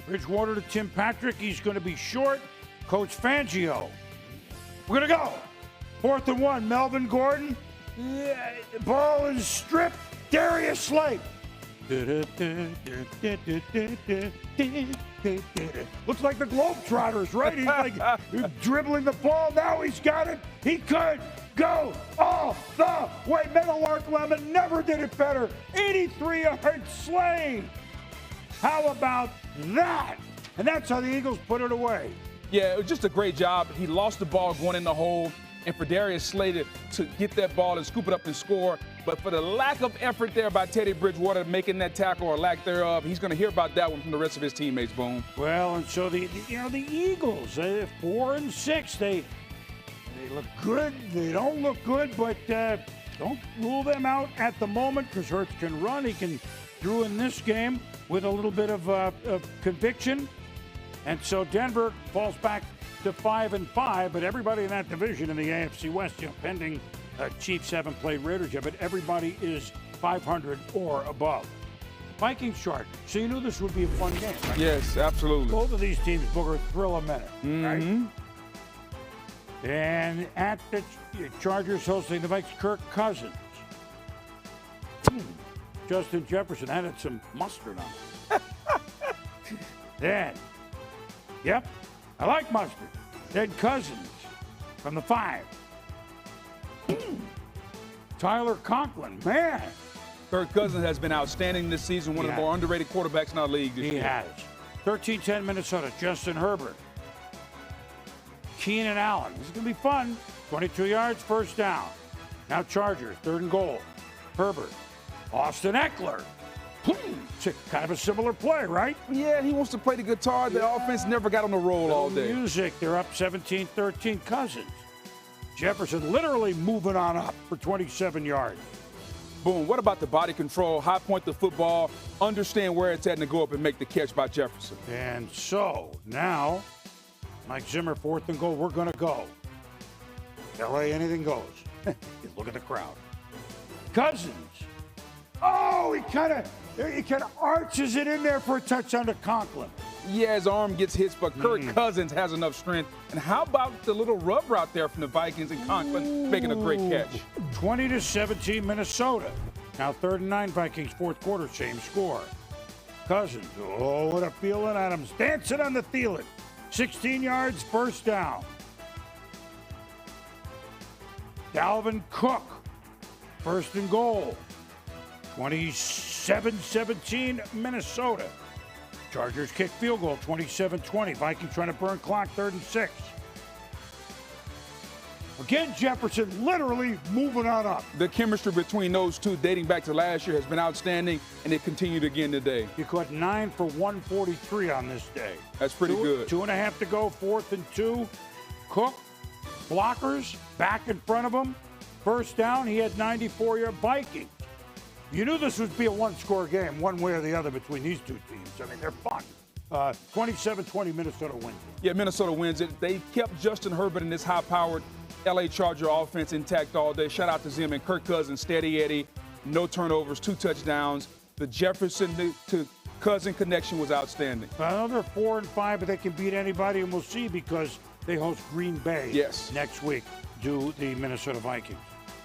Speaker 1: Bridgewater to Tim Patrick. He's going to be short. Coach Fangio. We're going to go. 4th and 1, Melvin Gordon. Ball is stripped. Darius Slate. Looks like the Globetrotters, right? He's like dribbling the ball. Now he's got it. He could go all the way. Meadowlark Lemon never did it better. 83-yard sling. How about that? And that's how the Eagles put it away.
Speaker 2: Yeah, it was just a great job. He lost the ball going in the hole, and for Darius Slay to get that ball and scoop it up and score. But for the lack of effort there by Teddy Bridgewater making that tackle or lack thereof, he's going to hear about that one from the rest of his teammates, Boone.
Speaker 1: Well, and so the Eagles, 4-6, they look good. They don't look good, but don't rule them out at the moment because Hurts can run. He can throw in this game with a little bit of conviction. And so Denver falls back to 5-5, but everybody in that division in the AFC West, pending Chiefs haven't played Raiders yet, but everybody is 500 or above. Vikings chart. So you knew this would be a fun game, right?
Speaker 2: Yes, absolutely.
Speaker 1: Both of these teams, Booger, thrill a minute, right? And at the Chargers hosting the Vikings, Kirk Cousins. Justin Jefferson added some mustard on it. Then, yep, I like mustard. Then Cousins from the 5. Tyler Conklin, man.
Speaker 2: Kirk Cousins has been outstanding this season, one of the more underrated quarterbacks in our league this year.
Speaker 1: He has. 13-10 Minnesota, Justin Herbert. Keenan Allen. This is going to be fun. 22 yards, first down. Now Chargers, 3rd and goal. Herbert. Austin Eckler. It's kind of a similar play, right?
Speaker 2: Yeah, he wants to play the guitar. The offense never got on the roll all day.
Speaker 1: Music, they're up 17-13. Cousins. Jefferson literally moving on up for 27 yards.
Speaker 2: Boom. What about the body control, high point the football, understand where it's at, and to go up and make the catch by Jefferson?
Speaker 1: And so now, Mike Zimmer, 4th and goal. We're going to go. LA, anything goes. Look at the crowd. Cousins. Oh, he kind of arches it in there for a touchdown to Conklin.
Speaker 2: Yeah, his arm gets hit, but Kirk Cousins has enough strength. And how about the little rub route there from the Vikings and Conklin making a great catch?
Speaker 1: 20-17 Minnesota. Now 3rd and 9 Vikings, 4th quarter, same score. Cousins, oh, what a Thielen Adams. Dancing on the Thielen. 16 yards, first down. Dalvin Cook, 1st and goal. 27-17 Minnesota. Chargers kick field goal, 27-20. Vikings trying to burn clock, 3rd and 6. Again, Jefferson literally moving on up.
Speaker 2: The chemistry between those two dating back to last year has been outstanding, and it continued again today.
Speaker 1: He caught 9 for 143 on this day.
Speaker 2: That's pretty good.
Speaker 1: 2.5 to go, 4th and 2. Cook, blockers, back in front of him. First down, he had 94-yard Vikings. You knew this would be a one-score game, one way or the other, between these two teams. I mean, they're fun. 27-20, Minnesota wins it.
Speaker 2: Yeah, Minnesota wins it. They kept Justin Herbert in this high-powered L.A. Charger offense intact all day. Shout out to Zim and Kirk Cousins, steady Eddie, no turnovers, 2 touchdowns. The Jefferson to Cousin connection was outstanding.
Speaker 1: Well, they're 4-5, but they can beat anybody, and we'll see because they host Green Bay next week, do the Minnesota Vikings.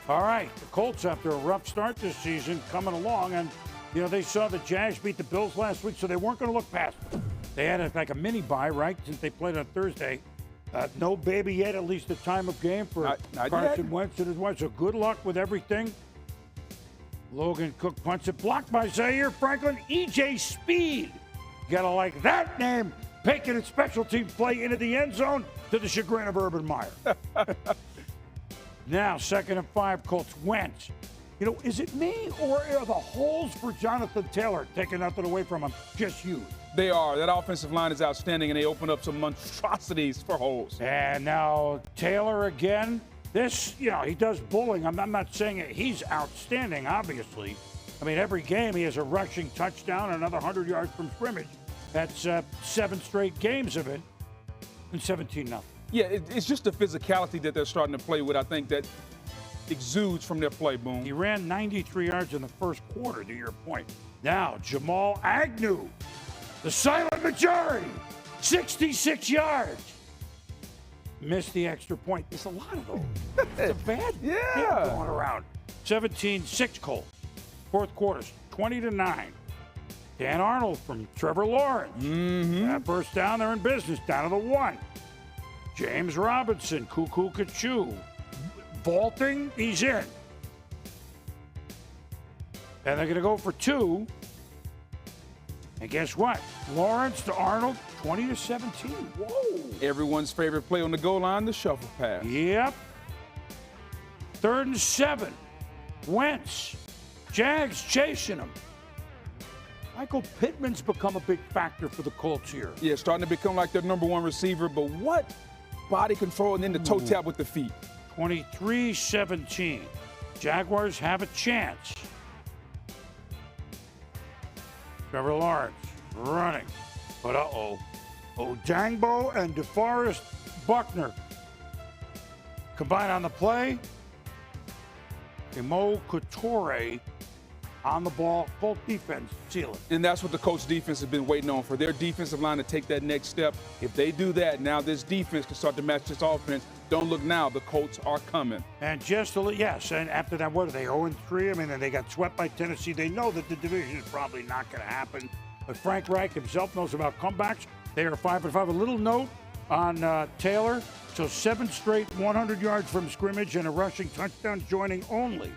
Speaker 1: All right, the Colts, after a rough start this season, coming along, and they saw the Jags beat the Bills last week, so they weren't going to look past them. They had like a mini bye, right, since they played on Thursday. No baby yet, at least the time of game for Carson Wentz and his wife. So good luck with everything. Logan Cook punts it, blocked by Zaire Franklin. E.J. Speed, you gotta like that name, making a special team play into the end zone to the chagrin of Urban Meyer. Now, 2nd and 5, Colts. Wentz. Is it me or are the holes for Jonathan Taylor, taking nothing away from him, just huge?
Speaker 2: They are. That offensive line is outstanding, and they open up some monstrosities for holes.
Speaker 1: And now Taylor again. This, he does bullying. I'm not saying it. He's outstanding, obviously. I mean, every game he has a rushing touchdown, another 100 yards from scrimmage. That's 7 straight games of it, and 17-0.
Speaker 2: Yeah, it's just the physicality that they're starting to play with, I think, that exudes from their play, Boom.
Speaker 1: He ran 93 yards in the first quarter, to your point. Now, Jamal Agnew, the silent majority, 66 yards. Missed the extra point. There's a lot of those. It's a bad game going around. 17-6 Colts. 4th quarter, 20-9. Dan Arnold from Trevor Lawrence. That first down, they're in business, down to the 1. James Robinson, Cuckoo Kachoo. Vaulting, he's in. And they're going to go for 2. And guess what? Lawrence to Arnold, 20-17. Whoa.
Speaker 2: Everyone's favorite play on the goal line, the shuffle pass.
Speaker 1: Yep. 3rd and 7. Wentz. Jags chasing him. Michael Pittman's become a big factor for the Colts here.
Speaker 2: Yeah, starting to become like their number 1 receiver, but what body control and then the toe tap with the feet.
Speaker 1: 23-17. Jaguars have a chance. Trevor Lawrence running. But Odangbo and DeForest Buckner combine on the play. Imo Couture on the ball, both defense seal it.
Speaker 2: And that's what the Colts defense has been waiting on, for their defensive line to take that next step. If they do that, now this defense can start to match this offense. Don't look now, the Colts are coming.
Speaker 1: And just yes, and after that, what are they, 0-3? I mean, and they got swept by Tennessee. They know that the division is probably not going to happen. But Frank Reich himself knows about comebacks. They are 5-5. A little note on Taylor. So 7 straight 100 yards from scrimmage and a rushing touchdown, joining only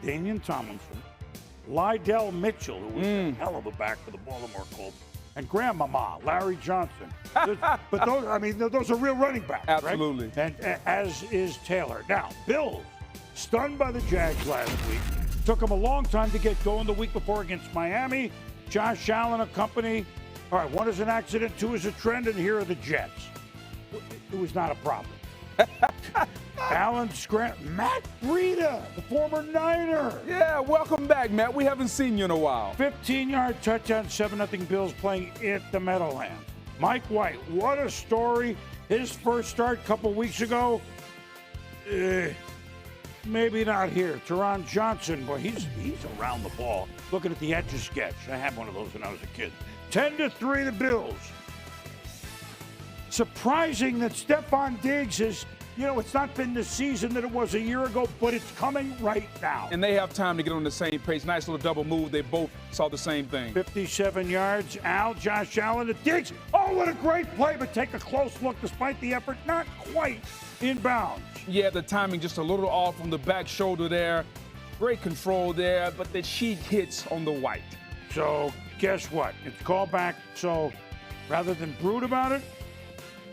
Speaker 1: Damian Tomlinson, Lydell Mitchell, who was a hell of a back for the Baltimore Colts, and Grandmama, Larry Johnson. But those are real running backs,
Speaker 2: Absolutely.
Speaker 1: right? And as is Taylor. Now, Bills, stunned by the Jags last week, took them a long time to get going the week before against Miami. Josh Allen and company. All right, 1 is an accident, 2 is a trend, and here are the Jets. It was not a problem. Alan Matt Breida, the former Niner.
Speaker 2: Yeah, welcome back, Matt. We haven't seen you in a while.
Speaker 1: 15-yard touchdown, 7-0 Bills playing at the Meadowlands. Mike White, what a story. His first start a couple weeks ago. Maybe not here. Teron Johnson, boy, he's around the ball. Looking at the Etch-a-Sketch. I had one of those when I was a kid. 10-3 the Bills. Surprising that Stephon Diggs is, it's not been the season that it was a year ago, but it's coming right now.
Speaker 2: And they have time to get on the same page. Nice little double move. They both saw the same thing.
Speaker 1: 57 yards. Josh Allen to Diggs. Oh, what a great play, but take a close look despite the effort. Not quite in bounds.
Speaker 2: Yeah, the timing just a little off from the back shoulder there. Great control there, but the cheek hits on the white.
Speaker 1: So guess what? It's called back. So rather than brood about it,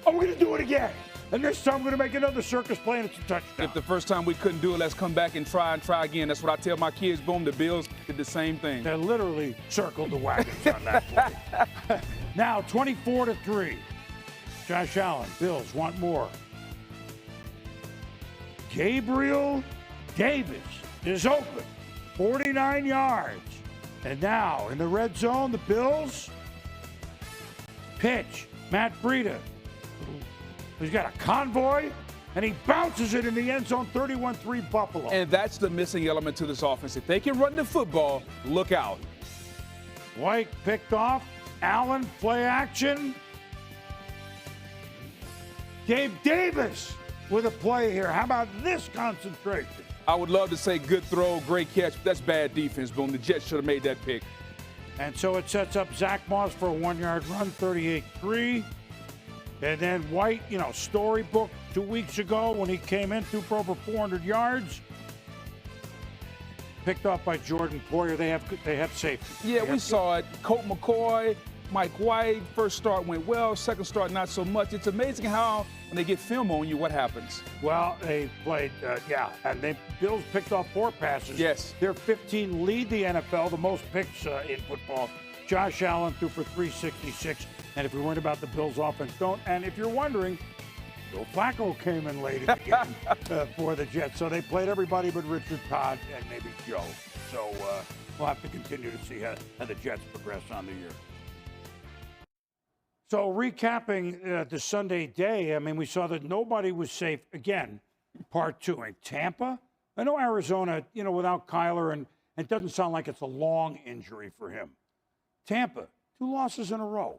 Speaker 1: we're going to do it again. And this time we're going to make another circus play, and it's a touchdown.
Speaker 2: If the first time we couldn't do it, let's come back and try again. That's what I tell my kids. Boom, the Bills did the same thing.
Speaker 1: They literally circled the wagons on that play. Now, 24-3. Josh Allen, Bills want more. Gabriel Davis is open, 49 yards. And now, in the red zone, the Bills pitch. Matt Breida. He's got a convoy, and he bounces it in the end zone, 31-3 Buffalo.
Speaker 2: And that's the missing element to this offense. If they can run the football, look out.
Speaker 1: White picked off. Allen, play action. Gabe Davis with a play here. How about this concentration?
Speaker 2: I would love to say good throw, great catch, but that's bad defense, Boom. The Jets should have made that pick.
Speaker 1: And so it sets up Zach Moss for a 1-yard run, 38-3. And then White, storybook 2 weeks ago when he came in, threw for over 400 yards. Picked off by Jordan Poyer. They have safety.
Speaker 2: Yeah, we saw it. Colt McCoy, Mike White, first start went well, second start not so much. It's amazing how when they get film on you, what happens?
Speaker 1: Well, they played, and Bills picked off 4 passes.
Speaker 2: Yes.
Speaker 1: Their 15 lead the NFL, the most picks in football. Josh Allen threw for 366. And if you're worried about the Bills' offense, don't. And if you're wondering, Joe Flacco came in late in the game for the Jets. So they played everybody but Richard Todd and maybe Joe. So we'll have to continue to see how the Jets progress on the year. So recapping the Sunday day, we saw that nobody was safe. Again, part 2 in Tampa. I know Arizona, without Kyler, and it doesn't sound like it's a long injury for him. Tampa, 2 losses in a row.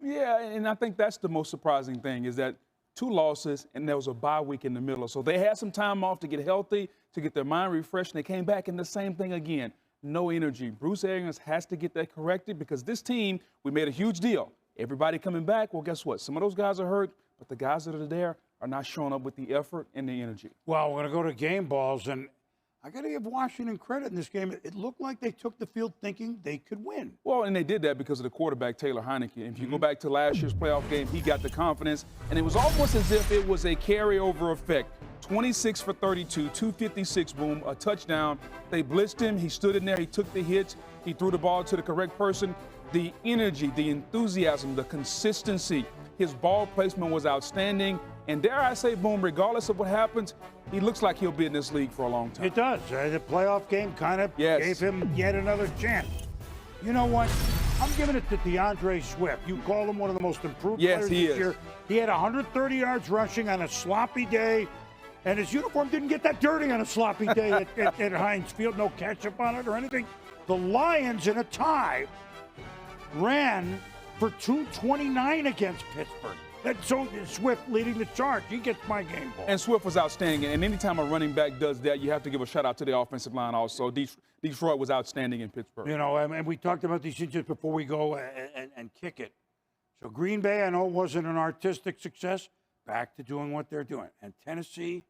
Speaker 2: Yeah, and I think that's the most surprising thing is that 2 losses and there was a bye week in the middle. So they had some time off to get healthy, to get their mind refreshed, and they came back and the same thing again. no energy. Bruce Arians has to get that corrected because this team, we made a huge deal. Everybody coming back, well, guess what? Some of those guys are hurt, but the guys that are there are not showing up with the effort and the energy.
Speaker 1: Well, we're going to go to game balls, and I got to give Washington credit in this game. It looked like they took the field thinking they could win.
Speaker 2: Well, and they did that because of the quarterback, Taylor Heineke. If you go back to last year's playoff game, he got the confidence, and it was almost as if it was a carryover effect. 26 for 32, 256, boom, a touchdown. They blitzed him. He stood in there. He took the hits. He threw the ball to the correct person. The energy, the enthusiasm, the consistency, his ball placement was outstanding. And dare I say, boom, regardless of what happens, he looks like he'll be in this league for a long time.
Speaker 1: It does. The playoff game kind of gave him yet another chance. You know what? I'm giving it to DeAndre Swift. You call him one of the most improved players this year. He had 130 yards rushing on a sloppy day, and his uniform didn't get that dirty on a sloppy day at Heinz Field. No ketchup on it or anything. The Lions, in a tie, ran for 229 against Pittsburgh. So Swift leading the charge. He gets my game ball.
Speaker 2: And Swift was outstanding. And anytime a running back does that, you have to give a shout out to the offensive line also. Detroit was outstanding in Pittsburgh.
Speaker 1: You know, and we talked about these things just before we go and kick it. So Green Bay, I know, wasn't an artistic success. Back to doing what they're doing. And Tennessee,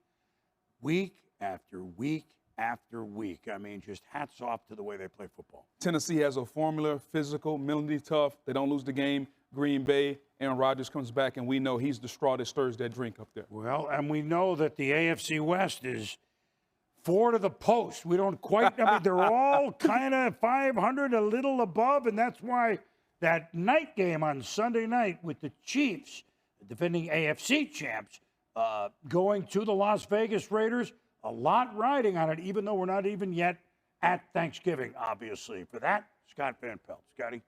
Speaker 1: week after week after week. I mean, just hats off to the way they play football.
Speaker 2: Tennessee has a formula, physical, mentally tough. They don't lose the game. Green Bay, Aaron Rodgers comes back, and we know he's the straw that stirs that drink up there.
Speaker 1: Well, and we know that the AFC West is 4 to the post. We don't quite, I mean, they're all kind of 500, a little above, and that's why that night game on Sunday night with the Chiefs, the defending AFC champs, going to the Las Vegas Raiders, a lot riding on it, even though we're not even yet at Thanksgiving, obviously. For that, Scott Van Pelt. Scotty?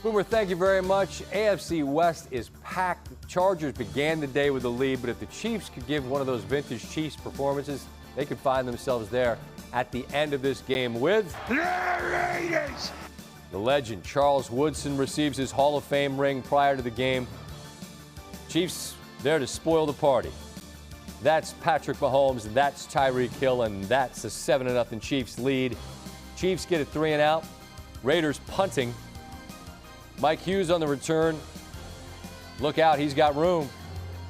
Speaker 7: Boomer, thank you very much. AFC West is packed. Chargers began the day with a lead, but if the Chiefs could give one of those vintage Chiefs performances, they could find themselves there at the end of this game with the Raiders. The legend, Charles Woodson, receives his Hall of Fame ring prior to the game. Chiefs there to spoil the party. That's Patrick Mahomes, that's Tyreek Hill, and that's a 7-0 Chiefs lead. Chiefs get a 3-and-out. Raiders punting. Mike Hughes on the return. Look out, he's got room.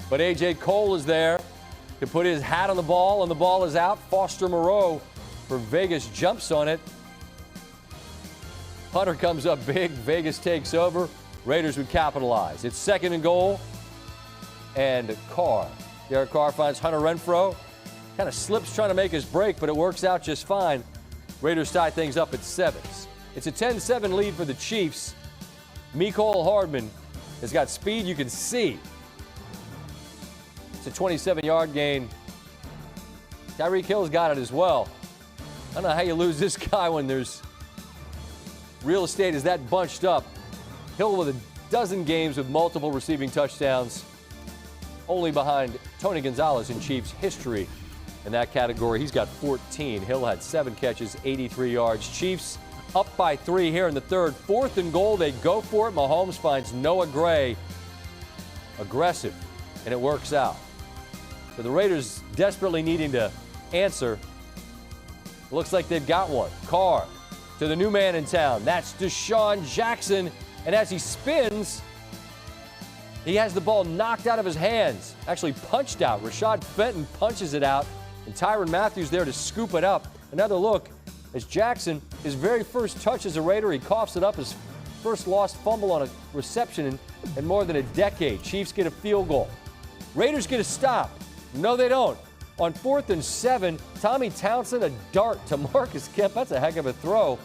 Speaker 7: But A.J. Cole is there to put his hat on the ball, and the ball is out. Foster Moreau for Vegas jumps on it. Hunter comes up big. Vegas takes over. Raiders would capitalize. It's 2nd and goal. And Carr. Derek Carr finds Hunter Renfrow. Kind of slips trying to make his break, but it works out just fine. Raiders tie things up at 7. It's a 10-7 lead for the Chiefs. Mecole Hardman has got speed you can see. It's a 27-yard gain. Tyreek Hill's got it as well. I don't know how you lose this guy when there's real estate is that bunched up. Hill with a dozen games with multiple receiving touchdowns, only behind Tony Gonzalez in Chiefs history in that category. He's got 14. Hill had 7 catches, 83 yards. Chiefs up by 3 here in the third. 4th and goal, they go for it. Mahomes finds Noah Gray. Aggressive, and it works out. So the Raiders desperately needing to answer. Looks like they've got one. Carr to the new man in town. That's Deshaun Jackson. And as he spins, he has the ball knocked out of his hands. Actually punched out. Rashad Fenton punches it out. And Tyrann Mathieu there to scoop it up. Another look as Jackson, his very first touch as a Raider, he coughs it up, his first lost fumble on a reception in more than a decade. Chiefs get a field goal. Raiders get a stop. No, they don't. On 4th and 7, Tommy Townsend, a dart to Marcus Kemp. That's a heck of a throw.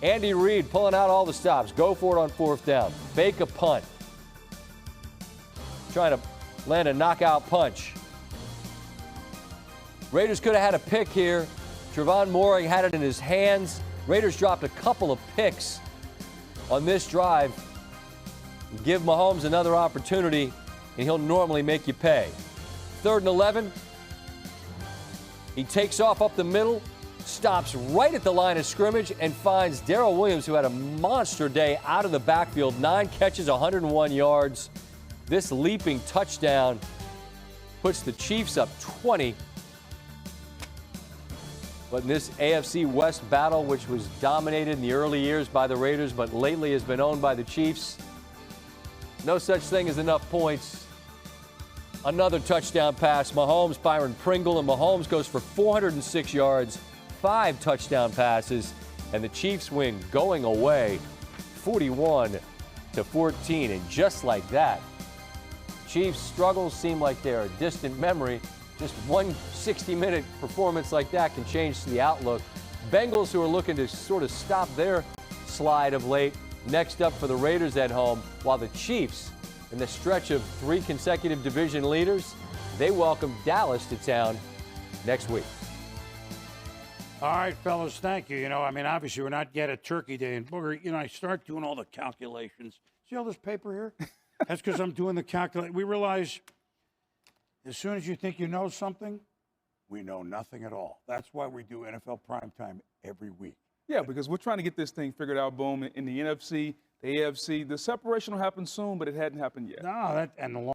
Speaker 7: Andy Reid pulling out all the stops. Go for it on 4th down. Fake a punt. Trying to land a knockout punch. Raiders could have had a pick here. Trevon Moehrig had it in his hands. Raiders dropped a couple of picks on this drive. Give Mahomes another opportunity, and he'll normally make you pay. 3rd and 11. He takes off up the middle, stops right at the line of scrimmage, and finds Darrell Williams, who had a monster day out of the backfield. 9 catches, 101 yards. This leaping touchdown puts the Chiefs up 20. But in this AFC West battle, which was dominated in the early years by the Raiders, but lately has been owned by the Chiefs, no such thing as enough points. Another touchdown pass. Mahomes, Byron Pringle, and Mahomes goes for 406 yards, 5 touchdown passes, and the Chiefs win going away 41-14. And just like that, Chiefs' struggles seem like they're a distant memory. Just one 60-minute performance like that can change the outlook. Bengals, who are looking to sort of stop their slide of late, next up for the Raiders at home, while the Chiefs, in the stretch of 3 consecutive division leaders, they welcome Dallas to town next week.
Speaker 1: All right, fellas, thank you. You know, I mean, obviously, we're not yet at Turkey Day. And, Booger, you know, I start doing all the calculations. See all this paper here? That's because I'm doing the calculation. We realize as soon as you think you know something, we know nothing at all. That's why we do NFL Primetime every week.
Speaker 2: Yeah, because we're trying to get this thing figured out, Boom, in the NFC, the AFC. The separation will happen soon, but it hadn't happened yet.
Speaker 1: No, and the